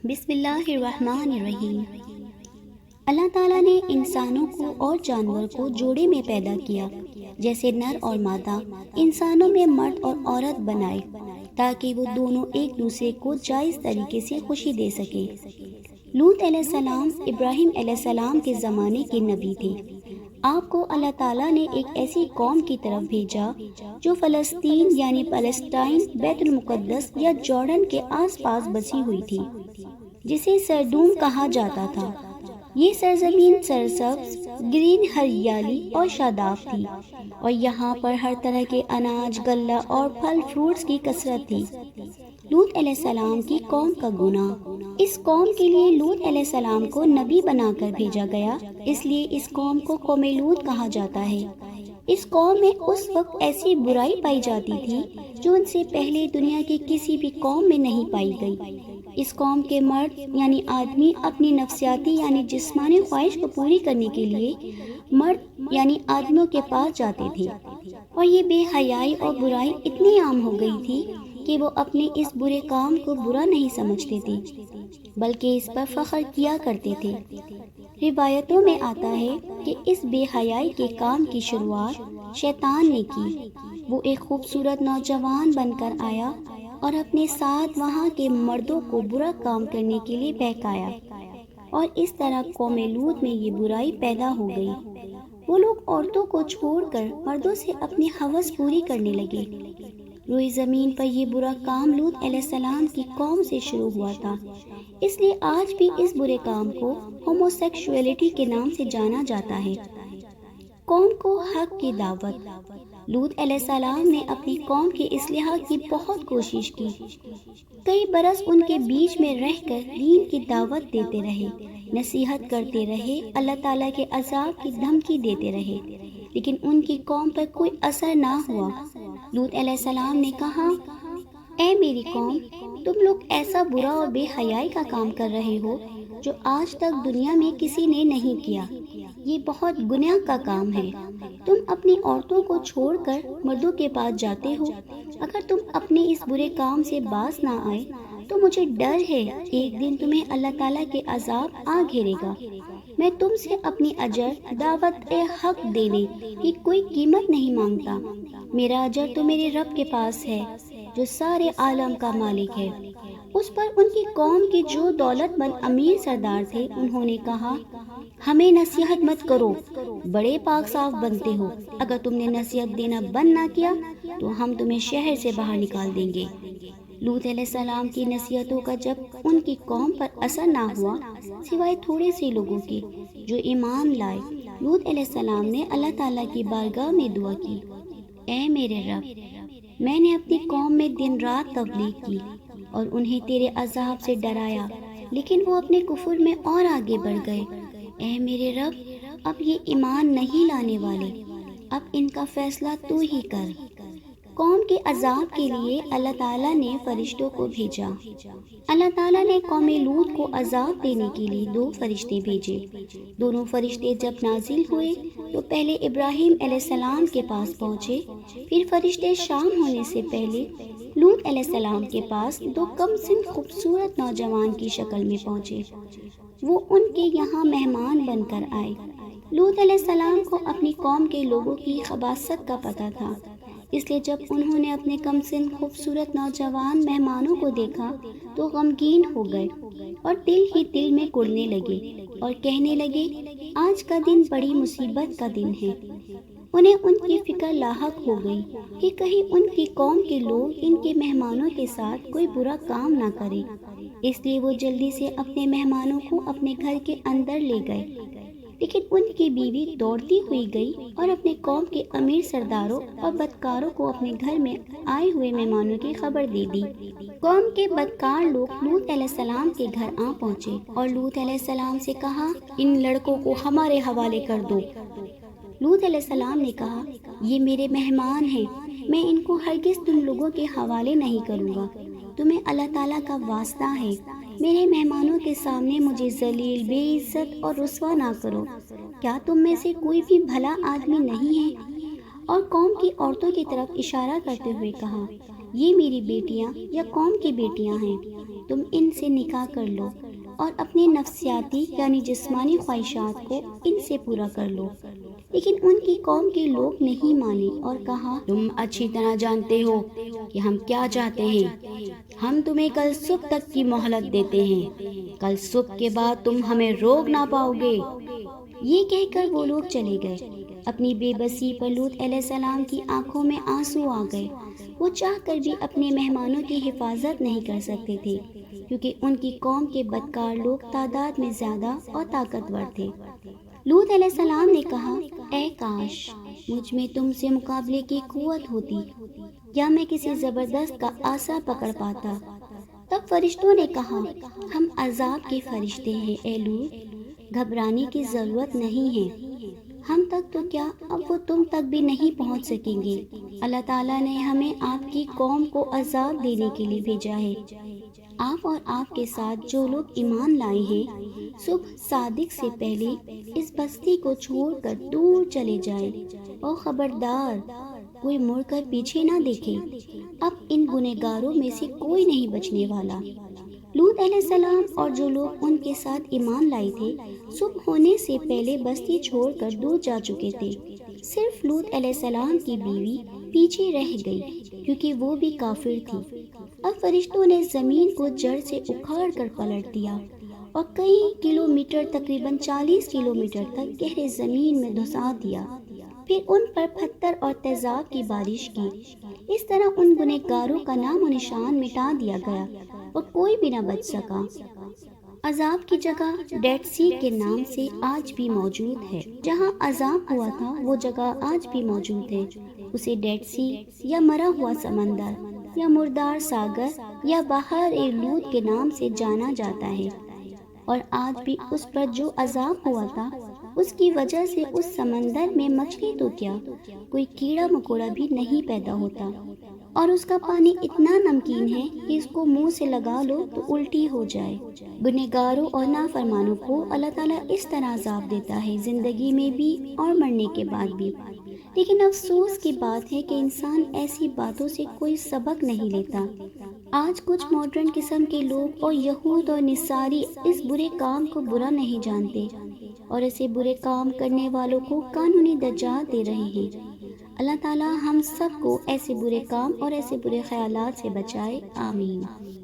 بسم اللہ الرحمن الرحیم۔ اللہ تعالیٰ نے انسانوں کو اور جانور کو جوڑے میں پیدا کیا، جیسے نر اور مادہ انسانوں میں مرد اور عورت بنائے تاکہ وہ دونوں ایک دوسرے کو جائز طریقے سے خوشی دے سکے۔ لوط علیہ السلام ابراہیم علیہ السلام کے زمانے کے نبی تھے۔ آپ کو اللہ تعالیٰ نے ایک ایسی قوم کی طرف بھیجا جو فلسطین یعنی پیلسٹائن، بیت المقدس یا جارڈن کے آس پاس بسی ہوئی تھی، جسے سرڈوم کہا جاتا تھا۔ یہ سرزمین سرسبز، گرین، ہریالی اور شاداب تھی، اور یہاں پر ہر طرح کے اناج، غلہ اور پھل فروٹس کی کثرت تھی۔ لوط علیہ السلام کی قوم کا گناہ۔ اس قوم کے لیے لوط علیہ السلام کو نبی بنا کر بھیجا گیا، اس لیے اس قوم کو قوم لوط کہا جاتا ہے۔ اس قوم میں اس وقت ایسی برائی پائی جاتی تھی جو ان سے پہلے دنیا کی کسی بھی قوم میں نہیں پائی گئی۔ اس قوم کے مرد یعنی آدمی اپنی نفسیاتی یعنی جسمانی خواہش کو پوری کرنے کے لیے مرد یعنی آدمیوں کے پاس جاتے تھے، اور یہ بے حیائی اور برائی اتنی عام ہو گئی تھی کہ وہ اپنے اس برے کام کو برا نہیں سمجھتے تھے، بلکہ اس پر فخر کیا کرتے تھے۔ روایتوں میں آتا ہے کہ اس بے حیائی کے کام کی شروعات شیطان نے کی۔ وہ ایک خوبصورت نوجوان بن کر آیا اور اپنے ساتھ وہاں کے مردوں کو برا کام کرنے کے لیے بہکایا، اور اس طرح قوم لوط میں یہ برائی پیدا ہو گئی۔ وہ لوگ عورتوں کو چھوڑ کر مردوں سے اپنی ہوس پوری کرنے لگے۔ روئے زمین پر یہ برا کام لوط علیہ السلام کی قوم سے شروع ہوا تھا، اس لیے آج بھی اس برے کام کو ہومو سیکشولیٹی کے نام سے جانا جاتا ہے۔ قوم کو حق کی دعوت۔ لوط علیہ السلام نے اپنی قوم کی اصلاح کی بہت کوشش کی۔ کئی برس ان کے بیچ میں رہ کر دین کی دعوت دیتے رہے، نصیحت کرتے رہے، اللہ تعالیٰ کے عذاب کی دھمکی دیتے رہے، لیکن ان کی قوم پر کوئی اثر نہ ہوا۔ لوط علیہ السلام نے کہا، اے میری قوم، تم لوگ ایسا برا اور بے حیائی کا کام کر رہے ہو جو آج تک دنیا میں کسی نے نہیں کیا۔ یہ بہت گناہ کا کام ہے۔ تم اپنی عورتوں کو چھوڑ کر مردوں کے پاس جاتے ہو۔ اگر تم اپنے اس برے کام سے باز نہ آئے تو مجھے ڈر ہے ایک دن تمہیں اللہ تعالیٰ کے عذاب آ گھیرے گا۔ میں تم سے اپنی اجر، دعوت حق دینے کی کوئی قیمت نہیں مانگتا۔ میرا اجر تو میرے رب کے پاس ہے جو سارے عالم کا مالک ہے۔ اس پر ان کی قوم کے جو دولت مند امیر سردار تھے، انہوں نے کہا، ہمیں نصیحت مت کرو، بڑے پاک صاف بنتے ہو، اگر تم نے نصیحت دینا بند نہ کیا تو ہم تمہیں شہر سے باہر نکال دیں گے۔ لوط علیہ السلام کی نصیحتوں کا جب ان کی قوم پر اثر نہ ہوا، سوائے تھوڑے سے لوگوں کے جو ایمان لائے، لوط علیہ السلام نے اللہ تعالیٰ کی بارگاہ میں دعا کی، اے میرے رب، میں نے اپنی قوم میں دن رات تبلیغ کی اور انہیں تیرے عذاب سے ڈرایا، لیکن وہ اپنے کفر میں اور آگے بڑھ گئے۔ اے میرے رب، اب یہ ایمان نہیں لانے والے، اب ان کا فیصلہ تو ہی کر۔ قوم کے عذاب کے لیے اللہ تعالیٰ نے فرشتوں کو بھیجا۔ اللہ تعالیٰ نے قوم لوط کو عذاب دینے کے لیے 2 فرشتے بھیجے۔ دونوں فرشتے جب نازل ہوئے تو پہلے ابراہیم علیہ السلام کے پاس پہنچے، پھر فرشتے شام ہونے سے پہلے لوط علیہ السلام کے پاس 2 کم سن خوبصورت نوجوان کی شکل میں پہنچے۔ وہ ان کے یہاں مہمان بن کر آئے۔ لوط علیہ السلام کو اپنی قوم کے لوگوں کی خباثت کا پتہ تھا، اس لیے جب انہوں نے اپنے کم سن خوبصورت نوجوان مہمانوں کو دیکھا تو غمگین ہو گئے اور دل ہی دل میں کڑنے لگے اور کہنے لگے، آج کا دن بڑی مصیبت کا دن ہے۔ انہیں ان کی فکر لاحق ہو گئی کہ کہیں ان کی قوم کے لوگ ان کے مہمانوں کے ساتھ کوئی برا کام نہ کریں، اس لیے وہ جلدی سے اپنے مہمانوں کو اپنے گھر کے اندر لے گئے، لیکن ان کی بیوی دوڑتی ہوئی گئی اور اپنے قوم کے امیر سرداروں اور بدکاروں کو اپنے گھر میں آئے ہوئے مہمانوں کی خبر دے دی۔ قوم کے بدکار لوگ لوط علیہ السلام کے گھر آ پہنچے اور لوط علیہ السلام سے کہا، ان لڑکوں کو ہمارے حوالے کر دو۔ لوط علیہ السلام نے کہا، یہ میرے مہمان ہیں، میں ان کو ہرگز تم لوگوں کے حوالے نہیں کروں گا۔ تمہیں اللہ تعالیٰ کا واسطہ ہے، میرے مہمانوں کے سامنے مجھے ذلیل، بے عزت اور رسوا نہ کرو۔ کیا تم میں سے کوئی بھی بھلا آدمی نہیں ہے؟ اور قوم کی عورتوں کی طرف اشارہ کرتے ہوئے کہا، یہ میری بیٹیاں یا قوم کی بیٹیاں ہیں، تم ان سے نکاح کر لو اور اپنے نفسیاتی یعنی جسمانی خواہشات کو ان سے پورا کر لو۔ لیکن ان کی قوم کے لوگ نہیں مانے اور کہا، تم اچھی طرح جانتے ہو کہ ہم کیا چاہتے ہیں، ہم تمہیں کل صبح تک کی مہلت دیتے ہیں، کل صبح کے بعد تم ہمیں روک نہ پاؤ گے۔ یہ کہہ کر وہ لوگ چلے گئے۔ اپنی بے بسی پر لوط علیہ السلام کی آنکھوں میں آنسو آ گئے۔ وہ چاہ کر بھی اپنے مہمانوں کی حفاظت نہیں کر سکتے تھے، کیونکہ ان کی قوم کے بدکار لوگ تعداد میں زیادہ اور طاقتور تھے۔ لوط علیہ السلام نے کہا، اے کاش مجھ میں تم سے مقابلے کی قوت ہوتی، یا میں کسی زبردست کا عصا پکڑ پاتا۔ تب فرشتوں نے کہا، ہم عذاب کے فرشتے ہیں اے لوط، گھبرانے کی ضرورت نہیں ہے، ہم تک تو کیا اب وہ تم تک بھی نہیں پہنچ سکیں گے۔ اللہ تعالیٰ نے ہمیں آپ کی قوم کو عذاب دینے کے لیے بھیجا ہے۔ آپ اور آپ کے ساتھ جو لوگ ایمان لائے ہیں، صبح صادق سے پہلے اس بستی کو چھوڑ کر دور چلے جائیں، اور خبردار کوئی مڑ کر پیچھے نہ دیکھے، اب ان گنہگاروں میں سے کوئی نہیں بچنے والا۔ لوط علیہ السلام اور جو لوگ ان کے ساتھ ایمان لائے تھے صبح ہونے سے پہلے بستی چھوڑ کر دور جا چکے تھے۔ صرف لوط علیہ السلام کی بیوی پیچھے رہ گئی، کیونکہ وہ بھی کافر تھی۔ اب فرشتوں نے زمین کو جڑ سے اکھاڑ کر پلٹ دیا اور کئی کلومیٹر، تقریباً 40 کلومیٹر تک گہرے زمین میں دھسا دیا۔ پھر ان پر پتھر اور تیزاب کی بارش کی۔ اس طرح ان گنہگاروں کا نام و نشان مٹا دیا گیا اور کوئی بھی نہ بچ سکا۔ عذاب کی جگہ ڈیڈ سی کے نام سے آج بھی موجود ہے۔ جہاں عذاب ہوا تھا وہ جگہ آج بھی موجود ہے۔ اسے ڈیڈ سی یا مرا ہوا سمندر یا مردار ساگر یا بحر لوط کے نام سے جانا جاتا ہے، اور آج بھی اس پر جو عذاب ہوا تھا اس کی وجہ سے اس سمندر میں مچھلی تو کیا، کوئی کیڑا مکوڑا بھی نہیں پیدا ہوتا، اور اس کا پانی اتنا نمکین ہے کہ اس کو منہ سے لگا لو تو الٹی ہو جائے۔ گنہگاروں اور نافرمانوں کو اللہ تعالیٰ اس طرح عذاب دیتا ہے، زندگی میں بھی اور مرنے کے بعد بھی۔ لیکن افسوس کی بات ہے کہ انسان ایسی باتوں سے کوئی سبق نہیں لیتا۔ آج کچھ ماڈرن قسم کے لوگ اور یہود اور نصاری اس برے کام کو برا نہیں جانتے، اور ایسے برے کام کرنے والوں کو قانونی درجہ دے رہے ہیں۔ اللہ تعالیٰ ہم سب کو ایسے برے کام اور ایسے برے خیالات سے بچائے، آمین۔